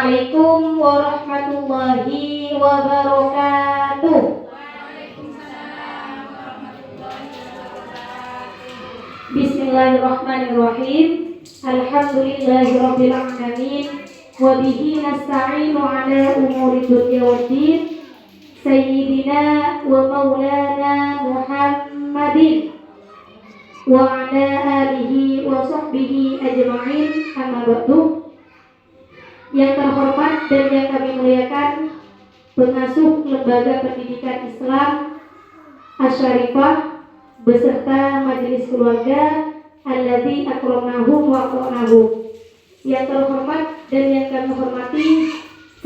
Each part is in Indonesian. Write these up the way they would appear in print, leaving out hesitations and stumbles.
Assalamualaikum warahmatullahi wabarakatuh. Bismillahirrahmanirrahim. Alhamdulillahirabbil alamin. Wa bihi nasta'inu ala umuri dunya waddin. Sayyidina wa maulana Muhammadin wa ala alihi wa sahbihi ajma'in. Amma ba'du. Yang terhormat dan yang kami muliakan pengasuh Lembaga Pendidikan Islam Asy-Syarifah beserta majelis keluarga alladzi akramnahum wa aqnahum. Yang terhormat dan yang kami hormati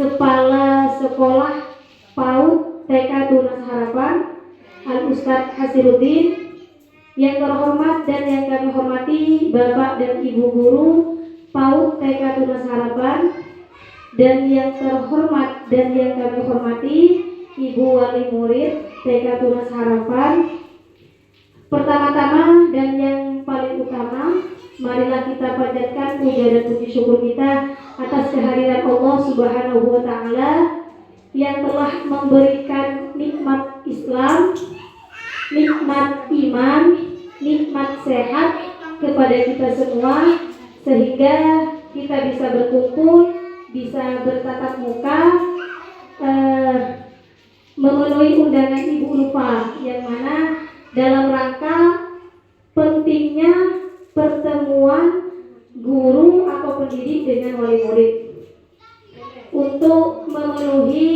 Kepala Sekolah PAUD TK Tunas Harapan Al-Ustadz Hasiruddin. Yang terhormat dan yang kami hormati Bapak dan Ibu Guru PAUD TK Tunas Harapan. Dan yang terhormat dan yang kami hormati Ibu Wali Murid TK Tunas Harapan. Pertama-tama dan yang paling utama, marilah kita panjatkan puja dan puji syukur kita atas kehadiran Allah Subhanahu wa Ta'ala yang telah memberikan nikmat Islam, nikmat iman, nikmat sehat kepada kita semua, sehingga kita bisa berkumpul, bisa bertatap muka, memenuhi undangan Ibu Lupa, yang mana dalam rangka pentingnya pertemuan guru atau pendidik dengan wali murid untuk memenuhi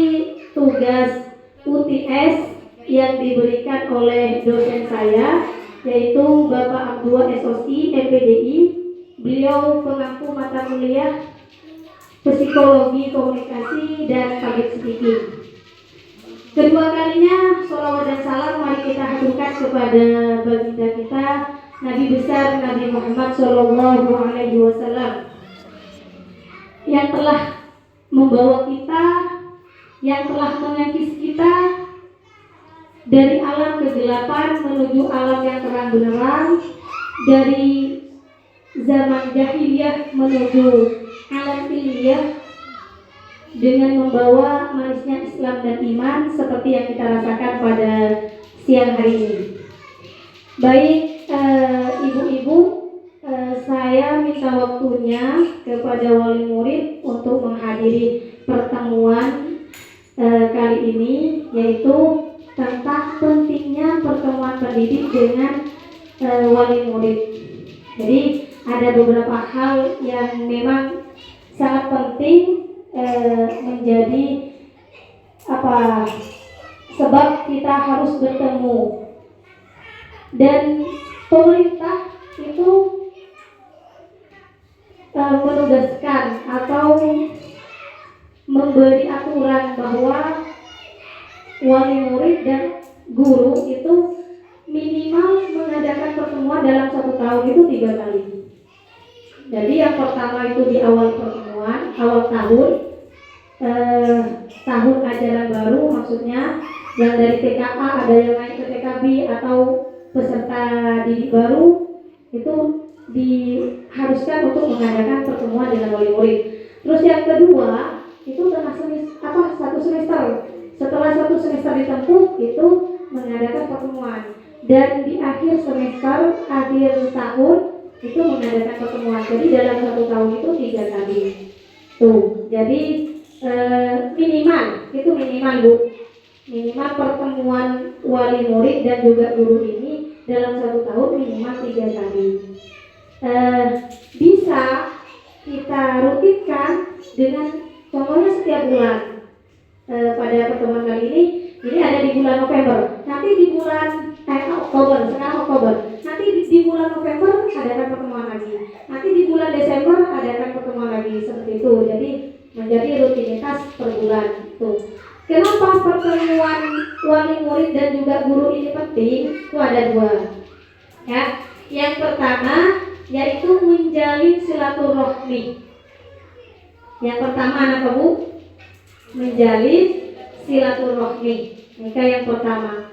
tugas UTS yang diberikan oleh dosen saya, yaitu Bapak Abdullah SOC MPDI. Beliau pengampu mata kuliah Psikologi Komunikasi dan Public Speaking. Kedua kalinya sholawat dan salam mari kita haturkan kepada baginda kita Nabi besar Nabi Muhammad Sallallahu Alaihi Wasallam yang telah membawa kita, yang telah mengangkis kita dari alam kegelapan menuju alam yang terang benderang, dari zaman jahiliyah menuju alam ilmiah, dengan membawa manisnya Islam dan iman seperti yang kita rasakan pada siang hari ini. Baik, ibu-ibu, saya minta waktunya kepada wali murid untuk menghadiri pertemuan kali ini, yaitu tentang pentingnya pertemuan pendidik dengan wali murid. Jadi ada beberapa hal yang memang sangat penting menjadi sebab kita harus bertemu, dan pemerintah itu menugaskan atau memberi aturan bahwa wali murid dan guru itu minimal mengadakan pertemuan dalam 1 tahun itu 3 kali. Jadi yang pertama itu di awal pertemuan, awal tahun, tahun ajaran baru, maksudnya yang dari TKA ada yang naik ke TKB atau peserta didik baru, itu diharuskan untuk mengadakan pertemuan dengan wali murid. Terus yang kedua itu tengah semester, 1 semester, setelah 1 semester ditempuh itu mengadakan pertemuan, dan di akhir semester, akhir tahun itu mengadakan pertemuan. Jadi dalam 1 tahun itu 3 kali. Tuh, jadi minimal Bu, minimal pertemuan wali murid dan juga guru ini dalam 1 tahun minimal 3 kali. Bisa kita rutinkan dengan contohnya setiap bulan. Pada pertemuan kali ini, jadi ada di bulan November, nanti di bulan Oktober, sekarang Oktober, nanti di bulan November adakan pertemuan lagi, nanti di bulan Desember adakan pertemuan lagi, seperti itu. Jadi menjadi rutinitas per bulan itu. Kenapa pertemuan wali murid dan juga guru ini penting? Itu ada 2. Ya, yang pertama yaitu menjalin silaturahmi. Yang pertama anak Bu, menjalin silaturahmi. Ini yang pertama.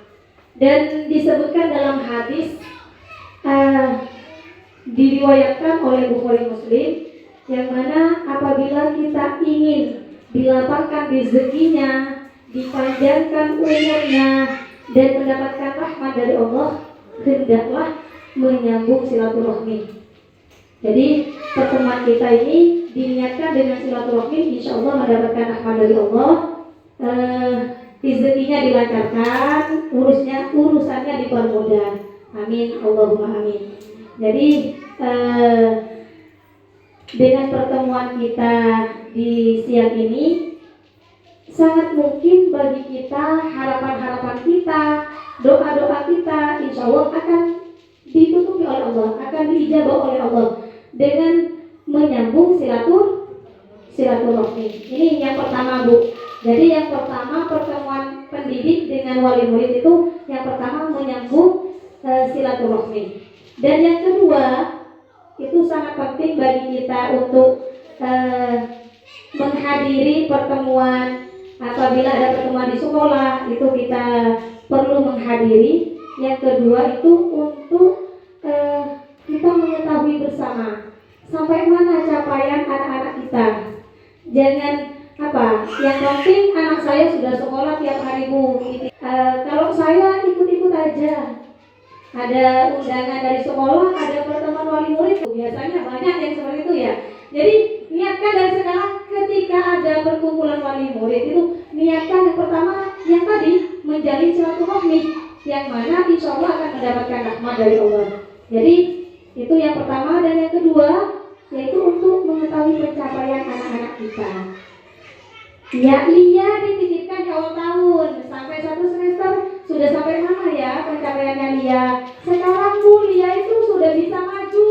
Dan disebutkan dalam hadis diriwayatkan oleh Bukhari Muslim yang mana apabila kita ingin dilapangkan rezekinya, dipanjangkan umurnya, dan mendapatkan rahmat dari Allah, hendaklah menyambung silaturahmi. Jadi pertemuan kita ini diniatkan dengan silaturahmi, insya Allah mendapatkan rahmat dari Allah, rezekinya dilancarkan, urusannya dipermudah. Amin, Allahumma amin. Jadi dengan pertemuan kita di siang ini, sangat mungkin bagi kita harapan-harapan kita, doa-doa kita, insya Allah akan ditutupi oleh Allah, akan diijabah oleh Allah dengan menyambung silaturahmi. Ini yang pertama, Bu. Jadi yang pertama, pertemuan pendidik dengan wali murid itu yang pertama menyambung silaturahmi. Dan yang kedua, itu sangat penting bagi kita untuk menghadiri pertemuan. Apabila ada pertemuan di sekolah, itu kita perlu menghadiri. Yang kedua itu untuk kita mengetahui bersama sampai mana capaian anak-anak kita. Jangan yang penting anak saya sudah sekolah tiap hari, Bu. Kalau saya ikut-ikut aja. Ada undangan dari sekolah, ada pertemuan wali murid, biasanya banyak yang seperti itu ya. Jadi niatkan dari sekarang ketika ada perkumpulan wali murid itu, niatkan yang pertama yang tadi menjalin silaturahmi, yang mana insya Allah akan mendapatkan rahmat dari Allah. Jadi itu yang pertama. Dan yang kedua yaitu untuk mengetahui pencapaian anak-anak kita. Ya, Lia dititipkan di awal tahun sampai 1 semester sudah sampai mana ya pencapaiannya Lia? Sekarang Bu, Lia itu sudah bisa maju.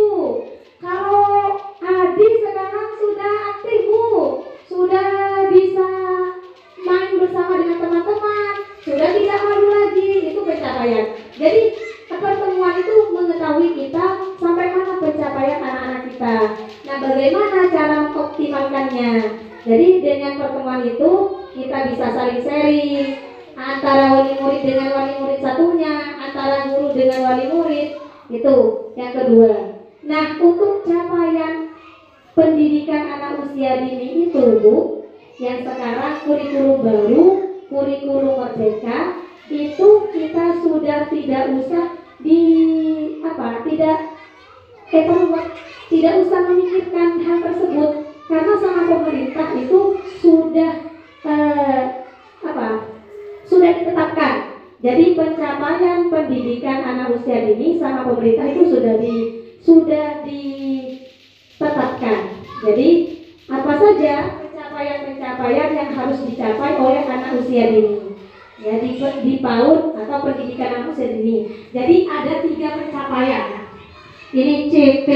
Kalau Adi sekarang sudah aktif, Bu, sudah bisa main bersama dengan teman-teman, sudah tidak malu lagi. Itu pencapaian. Jadi pertemuan itu mengetahui kita sampai mana pencapaian anak-anak kita. Nah, bagaimana cara mengoptimalkannya? Jadi dengan pertemuan itu kita bisa saling sharing antara wali murid dengan wali murid satunya, antara guru dengan wali murid. Itu yang kedua. Nah, untuk capaian pendidikan anak usia dini itu, Bu, yang sekarang kurikulum baru, kurikulum merdeka, itu kita sudah tidak usah tidak usah memikirkan hal tersebut, karena sama pemerintah itu sudah sudah ditetapkan. Jadi pencapaian pendidikan anak usia dini sama pemerintah itu sudah ditetapkan. Jadi apa saja pencapaian yang harus dicapai oleh anak usia dini, ya, di PAUD atau pendidikan anak usia dini. Jadi ada 3 pencapaian. Ini CP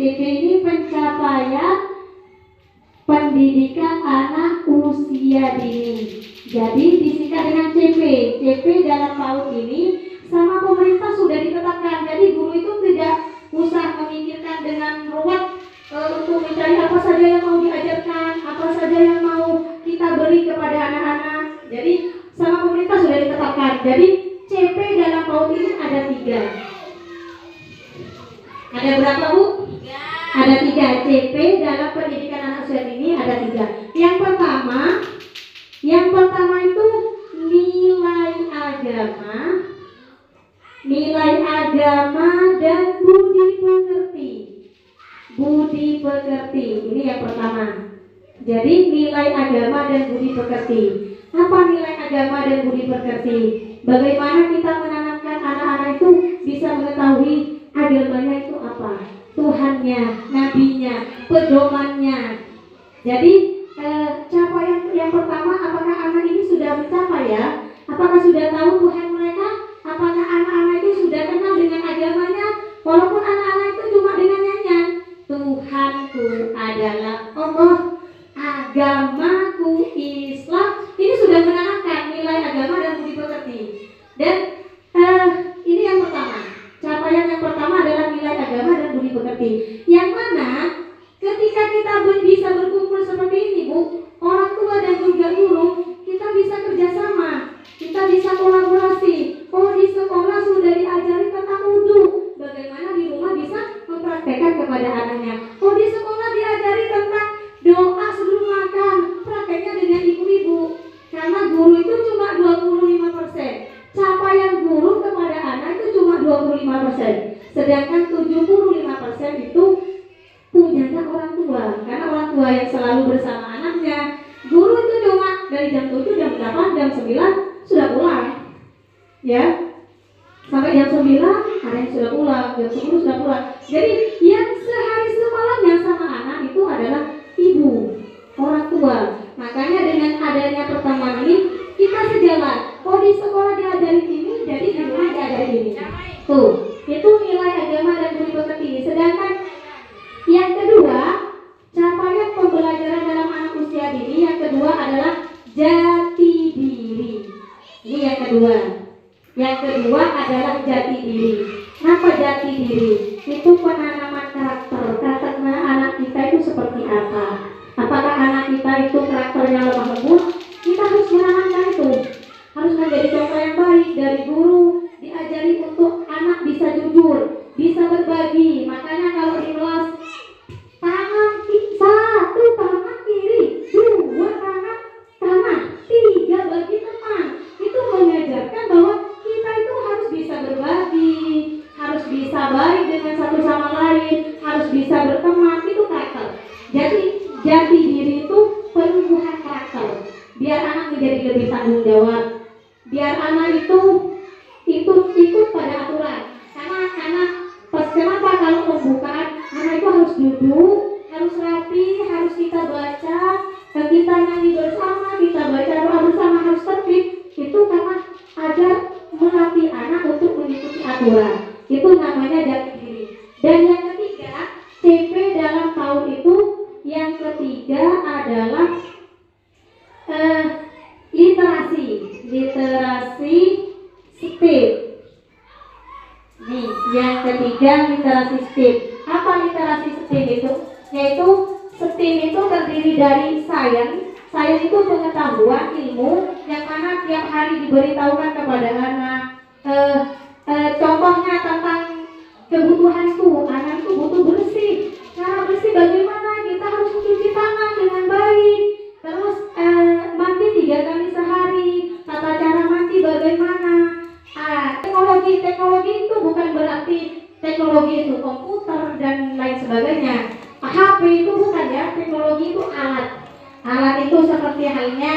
ini pencapaian pendidikan anak usia dini. Jadi disingkat dengan CP dalam PAUD ini sama pemerintah sudah ditetapkan. Jadi guru itu tidak usah memikirkan dengan ruwet untuk mencari apa saja yang mau diajarkan, apa saja yang mau kita beri kepada anak-anak. Jadi sama pemerintah sudah ditetapkan. Jadi CP dalam PAUD ini ada 3. Ada berapa, Bu? 3. Ada 3. CP dalam pendidikan anak usia dini ada 3. Yang pertama itu nilai agama dan budi pekerti. Ini yang pertama. Jadi nilai agama dan budi pekerti. Apa nilai agama dan budi pekerti? Bagaimana kita menanamkan anak-anak itu bisa mengetahui agamanya itu apa, Tuhannya, nabinya, pedomannya. Jadi capaian yang pertama, apakah anak ini sudah mencapai ya? Apakah sudah tahu Tuhan mereka? Apakah anak-anak itu sudah kenal dengan agamanya? Walaupun anak-anak itu cuma dengan nyanyian, Tuhanku adalah Allah, agamaku Islam. Ini sudah menanamkan nilai agama dan budi pekerti. Dan ini yang pertama. Capaian yang pertama adalah nilai agama dan budi pekerti. Yang mana ketika kita bisa berkumpul seperti ini, Bu, orang tua dan juga guru, kita bisa kerjasama, kita bisa kolaborasi. Oh, di sekolah sudah diajari tentang wudu, bagaimana di rumah bisa mempraktekkan kepada anaknya. Oh, di sekolah diajari tentang tua yang selalu bersama anaknya. Guru itu cuma dari jam 7, jam 8, jam 9 sudah pulang. Ya. Sampai jam 9 ada yang sudah pulang, jam 10 sudah pulang. Jadi yang sehari semalamnya sama anak itu adalah ibu, orang tua. Makanya dengan adanya pertemuan ini kita sejalan. Oh, di sekolah diajari ini, jadi di rumah diajari ini. Tuh, itu nilai agama dan budi pekerti. Sedangkan yang kedua, capaian pembelajaran dalam anak usia dini yang kedua adalah jati diri. Ini yang kedua. Yang kedua adalah jati diri. Apa jati diri? Itu penanaman karakter. Karakter anak kita itu seperti apa? Apakah anak kita itu karakternya lemah lembut? Kita harus menanamkan itu. Harus menjadi contoh yang baik dari guru. Diajari untuk anak bisa jujur, bisa berbagi. Makanya kalau di kelas tangan satu tangan kiri, dua tangan kanan, tiga bagi teman. Itu mengajarkan bahwa kita itu harus bisa berbagi, harus bisa baik dengan satu sama lain, harus bisa berteman. Itu karakter. Jadi jati diri itu penumbuhan karakter. Biar anak menjadi lebih tanggung jawab. Biar anak itu ikut pada aturan. Karena anak kenapa kalau pembukaan anak itu harus duduk, harus rapi, harus kita baca, kita nyanyi bersama, kita baca doa bersama, harus tertib. Itu karena agar melatih anak untuk mengikuti aturan. Itu namanya jati diri. Dan yang ketiga, CP dalam tahun itu yang ketiga adalah literasi STEM. Nih, yang ketiga literasi STEM. Apa literasi STEM itu? Yaitu STEM itu terdiri dari sains. Sains itu pengetahuan ilmu yang mana tiap hari diberitahukan kepada anak. Contohnya tentang kebutuhan itu, anak itu butuh bersih. Cara bersih bagaimana? Kita harus mencuci tangan dengan baik. Terus mandi 3 kali sehari. Tata cara mandi bagaimana? Teknologi itu bukan berarti teknologi itu komputer dan lain sebagainya. HP itu bukan ya, teknologi itu alat. Alat itu seperti halnya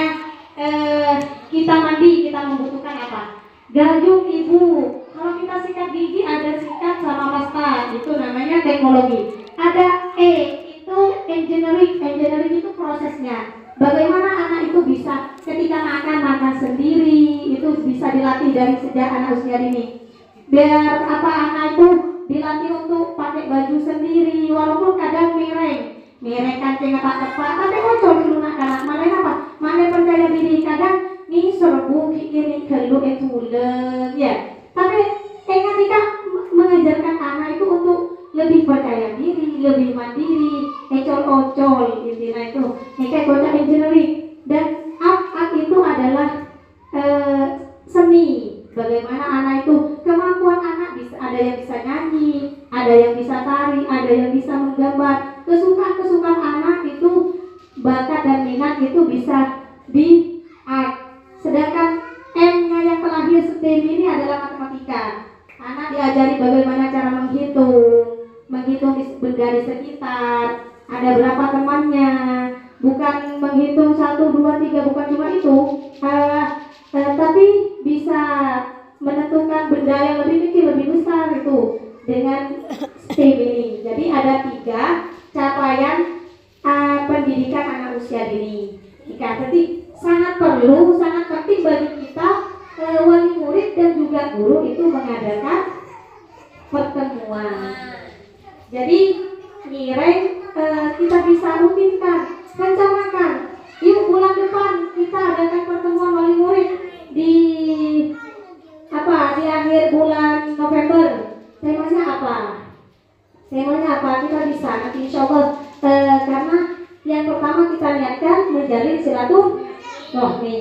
kita mandi, kita membutuhkan apa? Gayung ibu. Kalau kita sikat gigi ada sikat sama pasta, itu namanya teknologi. Ada itu engineering. Engineering itu prosesnya. Bagaimana anak itu bisa ketika makan sendiri, itu bisa dilatih dari sejak anak usia dini. Biar anak itu dilatih untuk pakai baju sendiri, walaupun kadang mereng kancing tepat, tapi kocok lunak anak. Malah apa? Malah percaya diri kadang nih serbu kiri kelu itu ya. Tapi ketika mengajarkan anak itu untuk lebih percaya diri, lebih mandiri, ecol-ocol intinya itu. Kayak kocak engineering dan art itu adalah seni. Bagaimana anak itu kemampuan anak bisa, ada yang bisa nyanyi, ada yang bisa tari, ada yang bisa menggambar. Kesukaan anak itu bakat dan minat itu bisa di art. Sedangkan M-nya yang terakhir STEM ini adalah matematika. Anak diajari bagaimana cara menghitung benda di sekitar, ada berapa temannya, bukan menghitung 1, 2, 3, bukan cuma itu, tapi bisa menentukan benda yang lebih kecil, lebih besar itu dengan STEM ini. Jadi ada 3 capaian pendidikan anak usia dini. Jadi sangat perlu, sangat penting bagi kita wali murid dan juga guru itu mengadakan pertemuan. Jadi nireng kita bisa rutinkan, rencanakan. Yuk bulan depan kita adakan pertemuan wali murid di akhir bulan November. Temanya apa? Kita bisa nanti insya Allah karena yang pertama kita niatkan menjalin silaturahmi.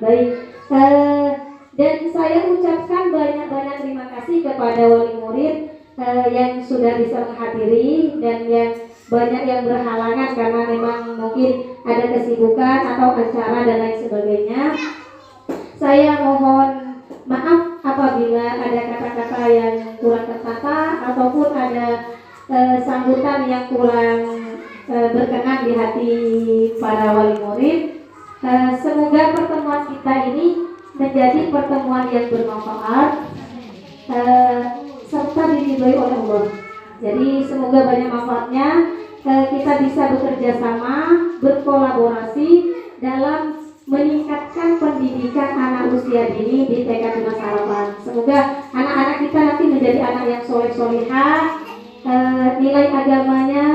Baik. Dan saya ucapkan banyak terima kasih kepada wali murid yang sudah bisa menghadiri dan yang banyak yang berhalangan karena memang mungkin ada kesibukan atau acara dan lain sebagainya. Saya mohon maaf apabila ada kata-kata yang kurang tertata ataupun ada sambutan yang kurang berkenan di hati para wali murid. Semoga pertemuan kita ini menjadi pertemuan yang bermanfaat serta diridhoi oleh Allah. Jadi semoga banyak manfaatnya. Kita bisa bekerja sama, berkolaborasi dalam meningkatkan pendidikan anak usia dini di TK Dimas Harapan. Semoga anak-anak kita nanti menjadi anak yang soleh-solehah, nilai agamanya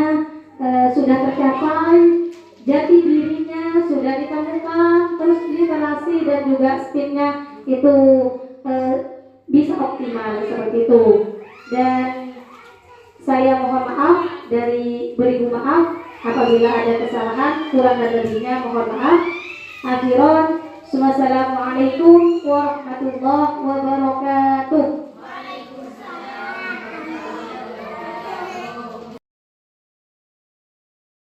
sudah tercapai, jati dirinya sudah ditemukan, terus literasi dan juga STEM-nya itu bisa optimal seperti itu. Dan saya mohon maaf, beribu maaf apabila ada kesalahan, kurang dan lebihnya mohon maaf. Akhiran, wassalamualaikum warahmatullahi wabarakatuh.